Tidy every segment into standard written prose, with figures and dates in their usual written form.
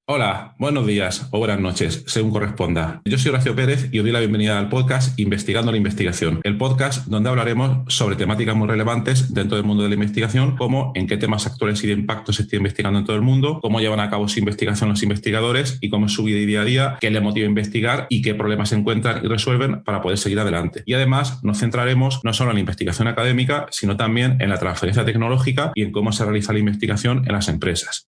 Hola, buenos días o buenas noches, según corresponda. Yo soy Horacio Pérez y os doy la bienvenida al podcast Investigando la Investigación, el podcast donde hablaremos sobre temáticas muy relevantes dentro del mundo de la investigación, como en qué temas actuales y de impacto se está investigando en todo el mundo, cómo llevan a cabo su investigación los investigadores y cómo es su vida y día a día, qué les motiva a investigar y qué problemas encuentran y resuelven para poder seguir adelante. Y además nos centraremos no solo en la investigación académica, sino también en la transferencia tecnológica y en cómo se realiza la investigación en las empresas.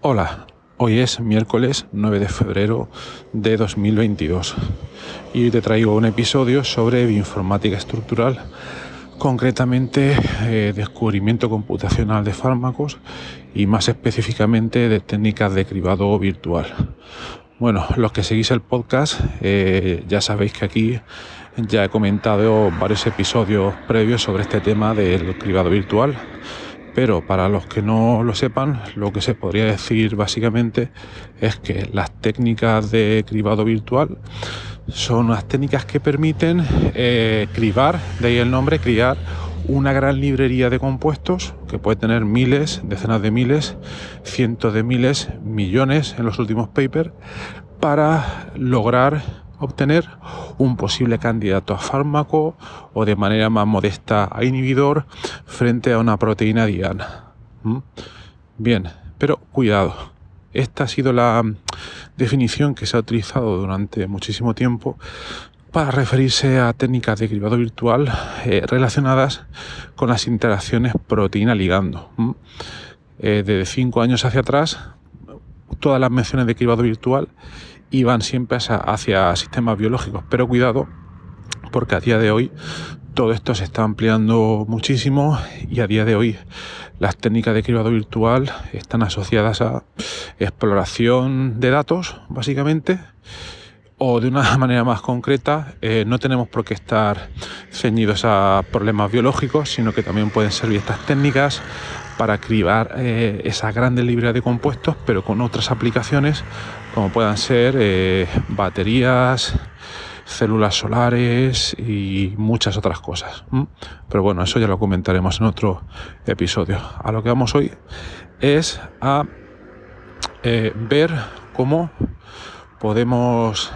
Hola, hoy es miércoles 9 de febrero de 2022 y hoy te traigo un episodio sobre bioinformática estructural, concretamente descubrimiento computacional de fármacos y más específicamente de técnicas de cribado virtual. Bueno, los que seguís el podcast ya sabéis que aquí ya he comentado varios episodios previos sobre este tema del cribado virtual. Pero para los que no lo sepan, lo que se podría decir básicamente es que las técnicas de cribado virtual son unas técnicas que permiten cribar, de ahí el nombre, cribar una gran librería de compuestos que puede tener miles, decenas de miles, cientos de miles, millones en los últimos papers, para lograr obtener un posible candidato a fármaco o de manera más modesta a inhibidor frente a una proteína diana. Bien, pero cuidado. Esta ha sido la definición que se ha utilizado durante muchísimo tiempo para referirse a técnicas de cribado virtual relacionadas con las interacciones proteína-ligando. Desde 5 años hacia atrás, todas las menciones de cribado virtual iban siempre hacia sistemas biológicos, pero cuidado, porque a día de hoy todo esto se está ampliando muchísimo y a día de hoy las técnicas de cribado virtual están asociadas a exploración de datos, básicamente, o de una manera más concreta, no tenemos por qué estar ceñidos a problemas biológicos, sino que también pueden servir estas técnicas para cribar esa grande librería de compuestos, pero con otras aplicaciones como puedan ser baterías, células solares y muchas otras cosas. Pero bueno, eso ya lo comentaremos en otro episodio. A lo que vamos hoy es a ver cómo podemos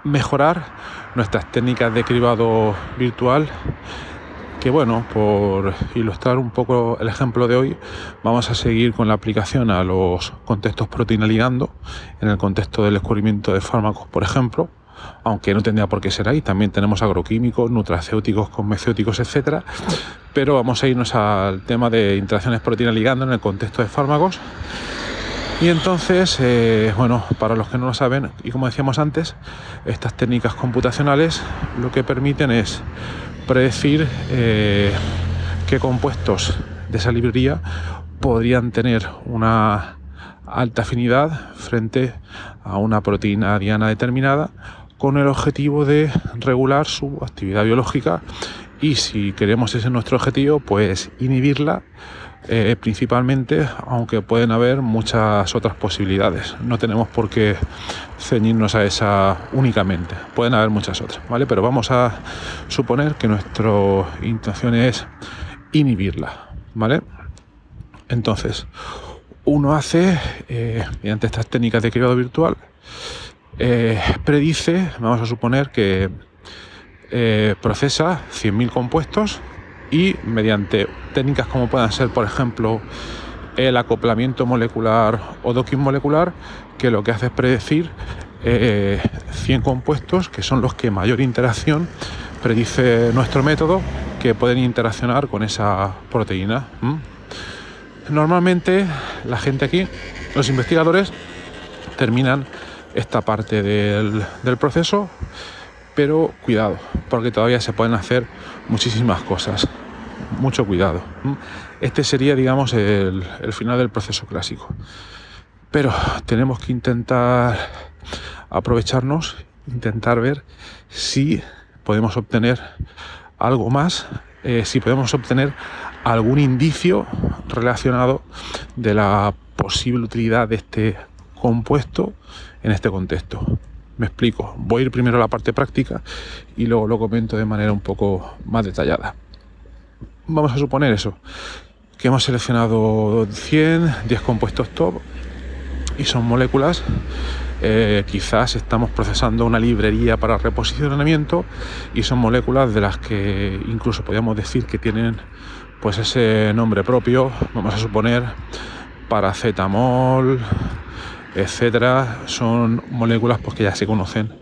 mejorar nuestras técnicas de cribado virtual, que bueno, por ilustrar un poco el ejemplo de hoy, vamos a seguir con la aplicación a los contextos proteína-ligando, en el contexto del descubrimiento de fármacos, por ejemplo, aunque no tendría por qué ser ahí. También tenemos agroquímicos, nutracéuticos, cosmecéuticos, etcétera. Pero vamos a irnos al tema de interacciones proteína-ligando en el contexto de fármacos. Y entonces, bueno, para los que no lo saben, y como decíamos antes, estas técnicas computacionales lo que permiten es predecir qué compuestos de esa librería podrían tener una alta afinidad frente a una proteína diana determinada, con el objetivo de regular su actividad biológica, y si queremos ese nuestro objetivo, pues inhibirla principalmente, aunque pueden haber muchas otras posibilidades. No tenemos por qué ceñirnos a esa únicamente, pueden haber muchas otras, ¿vale? Pero vamos a suponer que nuestra intención es inhibirla, ¿vale? Entonces, uno hace, mediante estas técnicas de cribado virtual, predice, vamos a suponer que procesa 100.000 compuestos y mediante técnicas como puedan ser, por ejemplo, el acoplamiento molecular o docking molecular, que lo que hace es predecir 100 compuestos que son los que mayor interacción predice nuestro método que pueden interaccionar con esa proteína. Normalmente la gente aquí, los investigadores, terminan esta parte del proceso, pero cuidado, porque todavía se pueden hacer muchísimas cosas. Mucho cuidado. Este sería, digamos, el final del proceso clásico. Pero tenemos que intentar aprovecharnos, intentar ver si podemos obtener algo más, si podemos obtener algún indicio relacionado de la posible utilidad de este compuesto en este contexto. Me explico. Voy a ir primero a la parte práctica y luego lo comento de manera un poco más detallada. Vamos a suponer eso, que hemos seleccionado 10 compuestos top y son moléculas. Quizás estamos procesando una librería para reposicionamiento y son moléculas de las que incluso podríamos decir que tienen pues ese nombre propio. Vamos a suponer paracetamol, etcétera. Son moléculas pues que ya se conocen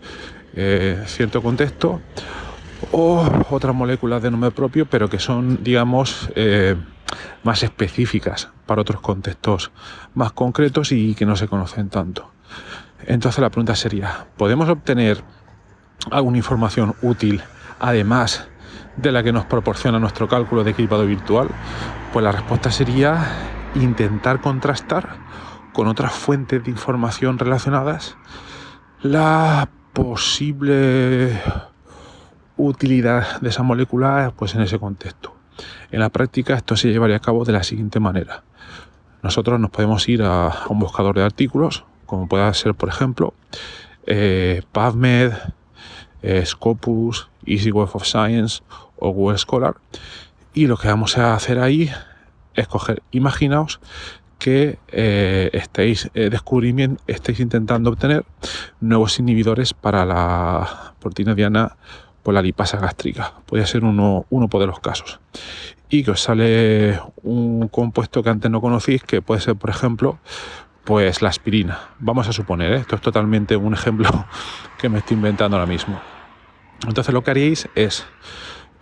cierto contexto, o otras moléculas de nombre propio pero que son, digamos, más específicas para otros contextos más concretos y que no se conocen tanto. Entonces la pregunta sería, ¿podemos obtener alguna información útil además de la que nos proporciona nuestro cálculo de cribado virtual? Pues la respuesta sería intentar contrastar con otras fuentes de información relacionadas la posible utilidad de esa molécula pues en ese contexto. En la práctica esto se llevaría a cabo de la siguiente manera. Nosotros nos podemos ir a un buscador de artículos, como pueda ser, por ejemplo, PubMed, Scopus, Easy Web of Science o Google Scholar, y lo que vamos a hacer ahí es coger, imaginaos que estáis intentando obtener nuevos inhibidores para la proteína diana por la lipasa gástrica. Podría ser uno de los casos. Y que os sale un compuesto que antes no conocéis, que puede ser, por ejemplo, pues la aspirina. Vamos a suponer, esto es totalmente un ejemplo que me estoy inventando ahora mismo. Entonces lo que haríais es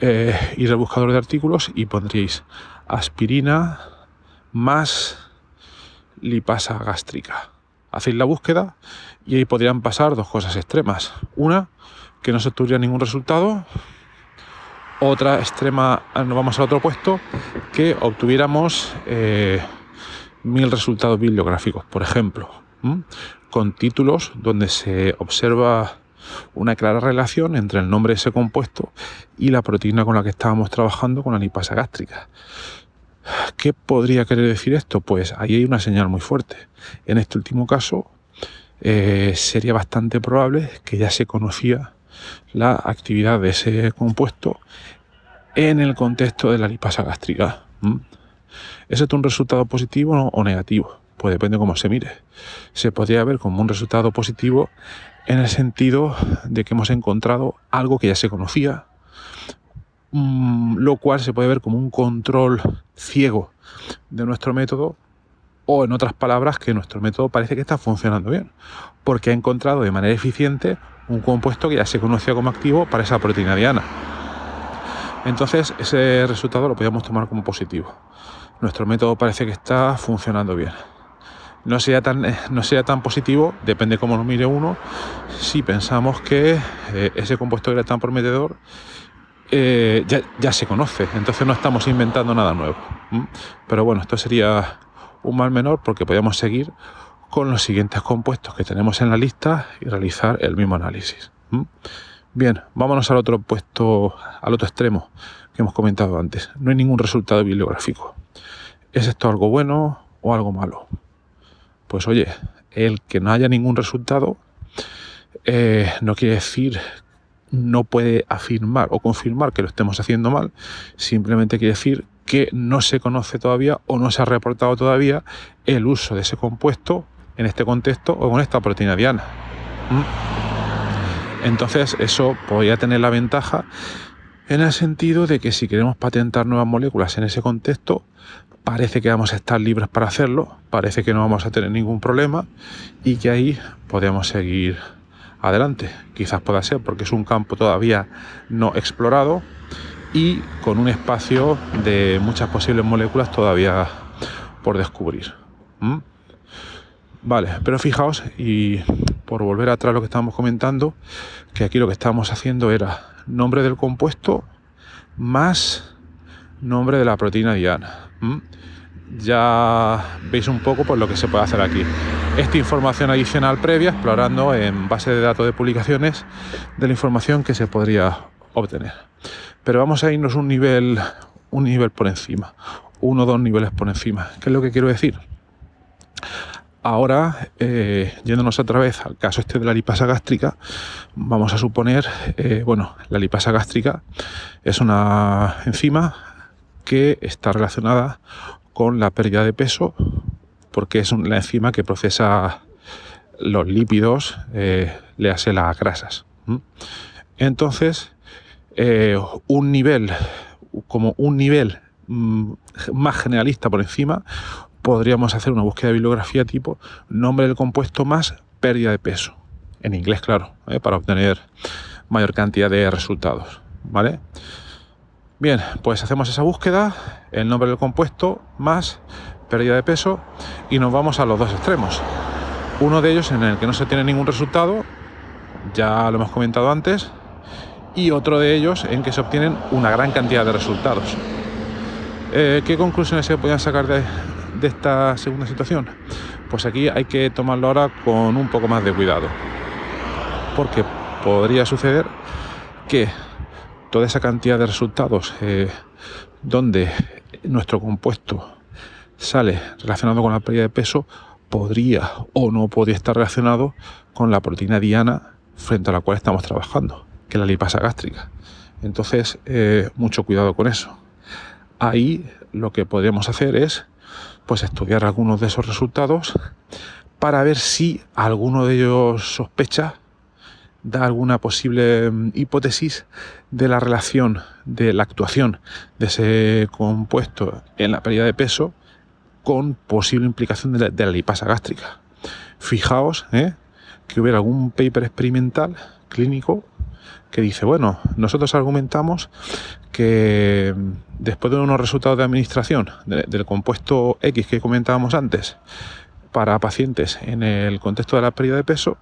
ir al buscador de artículos y pondríais aspirina más lipasa gástrica. Hacéis la búsqueda y ahí podrían pasar dos cosas extremas. Una, que no se obtuviera ningún resultado. Otra extrema, nos vamos a otro puesto, que obtuviéramos 1000 resultados bibliográficos, por ejemplo, con títulos donde se observa una clara relación entre el nombre de ese compuesto y la proteína con la que estábamos trabajando, con la lipasa gástrica. ¿Qué podría querer decir esto? Pues ahí hay una señal muy fuerte. En este último caso, sería bastante probable que ya se conocía la actividad de ese compuesto en el contexto de la lipasa gástrica. ¿Es esto un resultado positivo o negativo? Pues depende de cómo se mire. Se podría ver como un resultado positivo en el sentido de que hemos encontrado algo que ya se conocía, lo cual se puede ver como un control ciego de nuestro método, o en otras palabras, que nuestro método parece que está funcionando bien, porque ha encontrado de manera eficiente un compuesto que ya se conocía como activo para esa proteína diana. Entonces ese resultado lo podríamos tomar como positivo. Nuestro método parece que está funcionando bien. No sería tan positivo, depende cómo lo mire uno, si pensamos que ese compuesto que era tan prometedor ya se conoce, entonces no estamos inventando nada nuevo. Pero bueno, esto sería un mal menor, porque podríamos seguir con los siguientes compuestos que tenemos en la lista y realizar el mismo análisis. Bien, vámonos al otro extremo que hemos comentado antes. No hay ningún resultado bibliográfico. ¿Es esto algo bueno o algo malo? Pues oye, el que no haya ningún resultado no quiere decir, no puede afirmar o confirmar que lo estemos haciendo mal, simplemente quiere decir que no se conoce todavía o no se ha reportado todavía el uso de ese compuesto en este contexto o con esta proteína diana. Entonces eso podría tener la ventaja en el sentido de que si queremos patentar nuevas moléculas en ese contexto, parece que vamos a estar libres para hacerlo, parece que no vamos a tener ningún problema y que ahí podemos seguir adelante. Quizás pueda ser porque es un campo todavía no explorado y con un espacio de muchas posibles moléculas todavía por descubrir. Vale, pero fijaos, y por volver atrás lo que estábamos comentando, que aquí lo que estábamos haciendo era nombre del compuesto más nombre de la proteína diana. Ya veis un poco por lo que se puede hacer aquí. Esta información adicional previa, explorando en base de datos de publicaciones de la información que se podría obtener. Pero vamos a irnos un nivel por encima, 1 o 2 niveles por encima. ¿Qué es lo que quiero decir? Ahora, yéndonos otra vez al caso de la lipasa gástrica, vamos a suponer, la lipasa gástrica es una enzima que está relacionada con la pérdida de peso, porque es la enzima que procesa los lípidos, le hace las grasas. Entonces, un nivel más generalista por encima, podríamos hacer una búsqueda de bibliografía tipo nombre del compuesto más pérdida de peso. En inglés, claro, para obtener mayor cantidad de resultados, ¿vale? Bien, pues hacemos esa búsqueda, el nombre del compuesto más pérdida de peso, y nos vamos a los dos extremos. Uno de ellos en el que no se tiene ningún resultado, ya lo hemos comentado antes, y otro de ellos en que se obtienen una gran cantidad de resultados. ¿Qué conclusiones se podían sacar de esta segunda situación? Pues aquí hay que tomarlo ahora con un poco más de cuidado, porque podría suceder que toda esa cantidad de resultados donde nuestro compuesto sale relacionado con la pérdida de peso podría o no podría estar relacionado con la proteína diana frente a la cual estamos trabajando, que es la lipasa gástrica. Entonces, mucho cuidado con eso. Ahí lo que podríamos hacer es pues estudiar algunos de esos resultados para ver si alguno de ellos sospecha, da alguna posible hipótesis de la relación de la actuación de ese compuesto en la pérdida de peso con posible implicación de la lipasa gástrica. Fijaos que hubiera algún paper experimental clínico que dice, bueno, nosotros argumentamos que después de unos resultados de administración del compuesto X que comentábamos antes para pacientes en el contexto de la pérdida de peso,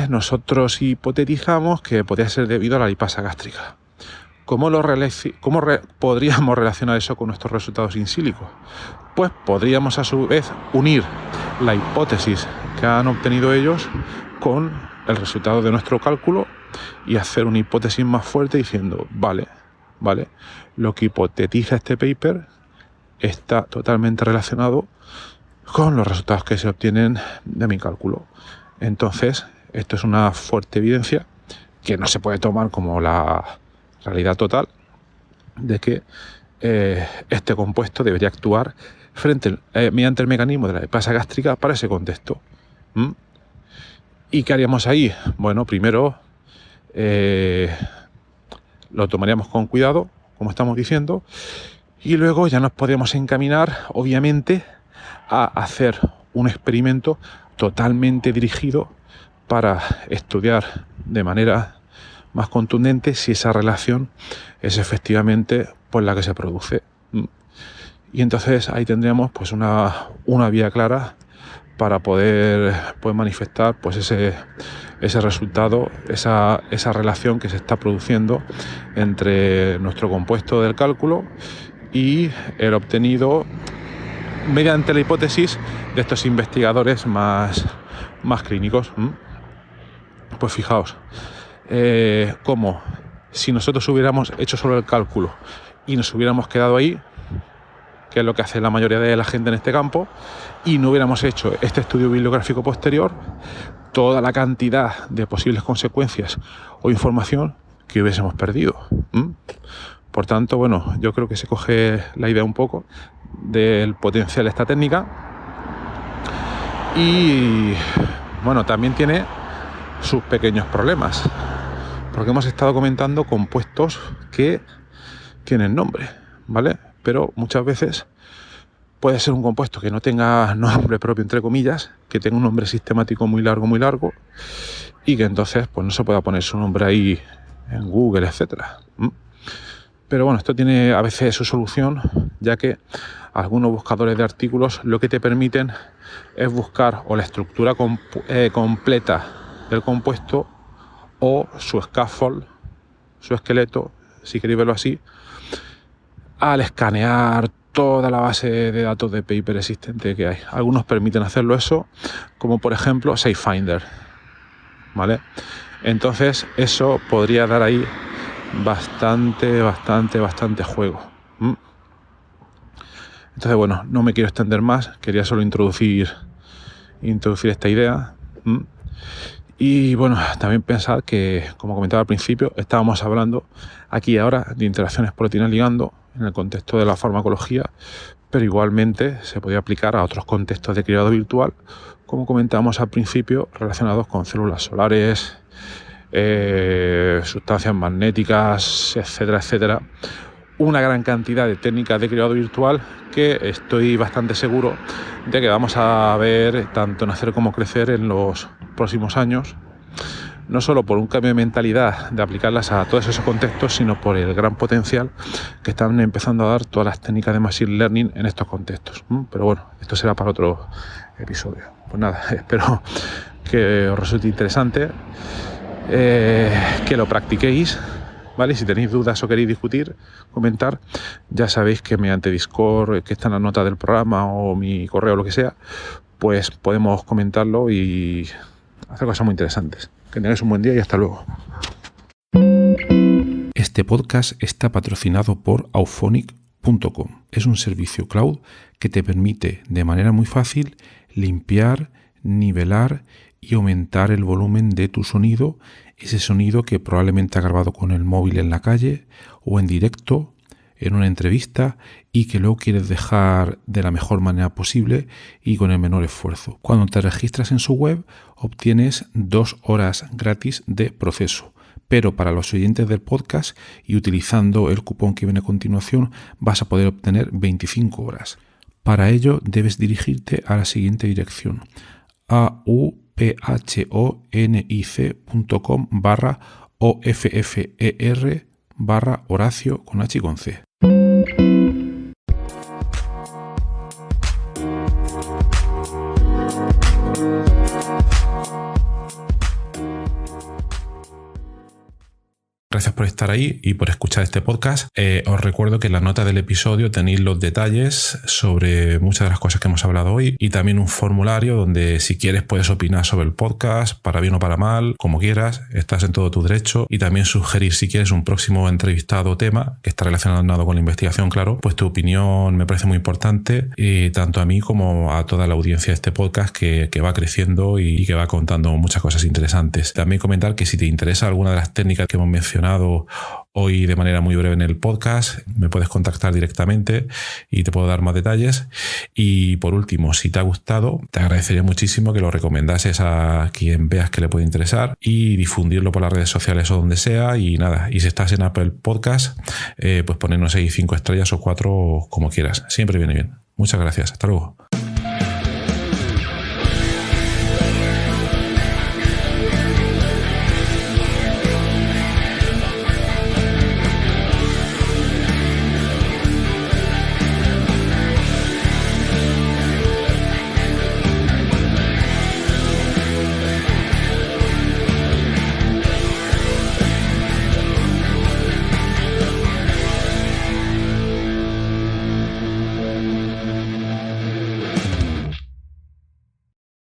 nosotros hipotetizamos que podría ser debido a la lipasa gástrica. ¿Cómo podríamos relacionar eso con nuestros resultados in silico? Pues podríamos a su vez unir la hipótesis que han obtenido ellos con el resultado de nuestro cálculo y hacer una hipótesis más fuerte diciendo, vale, lo que hipotetiza este paper está totalmente relacionado con los resultados que se obtienen de mi cálculo. Entonces, esto es una fuerte evidencia que no se puede tomar como la realidad total de que este compuesto debería actuar mediante el mecanismo de la lipasa gástrica para ese contexto. ¿Y qué haríamos ahí? Bueno, primero lo tomaríamos con cuidado, como estamos diciendo, y luego ya nos podríamos encaminar, obviamente, a hacer un experimento totalmente dirigido para estudiar de manera más contundente si esa relación es efectivamente por la que se produce. Y entonces ahí tendríamos pues una vía clara para poder manifestar pues ese resultado, esa relación que se está produciendo entre nuestro compuesto del cálculo y el obtenido mediante la hipótesis de estos investigadores más clínicos. Pues fijaos, como si nosotros hubiéramos hecho solo el cálculo y nos hubiéramos quedado ahí, que es lo que hace la mayoría de la gente en este campo, y no hubiéramos hecho este estudio bibliográfico posterior, toda la cantidad de posibles consecuencias o información que hubiésemos perdido. Por tanto, bueno, yo creo que se coge la idea un poco del potencial de esta técnica y, bueno, también tiene sus pequeños problemas, porque hemos estado comentando compuestos que tienen nombre, ¿vale? Pero muchas veces puede ser un compuesto que no tenga nombre propio, entre comillas, que tenga un nombre sistemático muy largo, y que entonces pues no se pueda poner su nombre ahí en Google, etcétera. Pero bueno, esto tiene a veces su solución, ya que algunos buscadores de artículos lo que te permiten es buscar o la estructura completa del compuesto o su scaffold, su esqueleto, si queréis verlo así, al escanear toda la base de datos de paper existente que hay. Algunos permiten hacerlo eso, como por ejemplo SafeFinder, ¿vale? Entonces eso podría dar ahí bastante juego. Entonces, bueno, no me quiero extender más, quería solo introducir introducir esta idea. Y bueno, también pensar que, como comentaba al principio, estábamos hablando aquí y ahora de interacciones proteína-ligando en el contexto de la farmacología, pero igualmente se podía aplicar a otros contextos de criado virtual, como comentábamos al principio, relacionados con células solares, sustancias magnéticas, etcétera, etcétera. Una gran cantidad de técnicas de criado virtual que estoy bastante seguro de que vamos a ver tanto nacer como crecer en los próximos años, no solo por un cambio de mentalidad de aplicarlas a todos esos contextos, sino por el gran potencial que están empezando a dar todas las técnicas de Machine Learning en estos contextos. Pero bueno, esto será para otro episodio. Pues nada, espero que os resulte interesante, que lo practiquéis, ¿vale? Si tenéis dudas o queréis discutir, comentar, ya sabéis que mediante Discord, que está en la nota del programa, o mi correo o lo que sea, pues podemos comentarlo y hacer cosas muy interesantes. Que tengáis un buen día y hasta luego. Este podcast está patrocinado por Auphonic.com. Es un servicio cloud que te permite de manera muy fácil limpiar, nivelar y aumentar el volumen de tu sonido, ese sonido que probablemente has grabado con el móvil en la calle o en directo, en una entrevista, y que luego quieres dejar de la mejor manera posible y con el menor esfuerzo. Cuando te registras en su web, obtienes 2 horas gratis de proceso. Pero para los oyentes del podcast y utilizando el cupón que viene a continuación, vas a poder obtener 25 horas. Para ello, debes dirigirte a la siguiente dirección: auphonic.com/OFFER/Horacio con H y con C. Gracias por estar ahí y por escuchar este podcast. Os recuerdo que en la nota del episodio tenéis los detalles sobre muchas de las cosas que hemos hablado hoy, y también un formulario donde, si quieres, puedes opinar sobre el podcast, para bien o para mal, como quieras, estás en todo tu derecho, y también sugerir, si quieres, un próximo entrevistado o tema que está relacionado con la investigación, claro, pues tu opinión me parece muy importante, tanto a mí como a toda la audiencia de este podcast que va creciendo y que va contando muchas cosas interesantes. También comentar que si te interesa alguna de las técnicas que hemos mencionado hoy de manera muy breve en el podcast, me puedes contactar directamente y te puedo dar más detalles. Y por último, si te ha gustado, te agradecería muchísimo que lo recomendases a quien veas que le puede interesar y difundirlo por las redes sociales o donde sea. Y nada, y si estás en Apple Podcast, pues ponernos ahí 5 estrellas o 4, como quieras. Siempre viene bien. Muchas gracias. Hasta luego.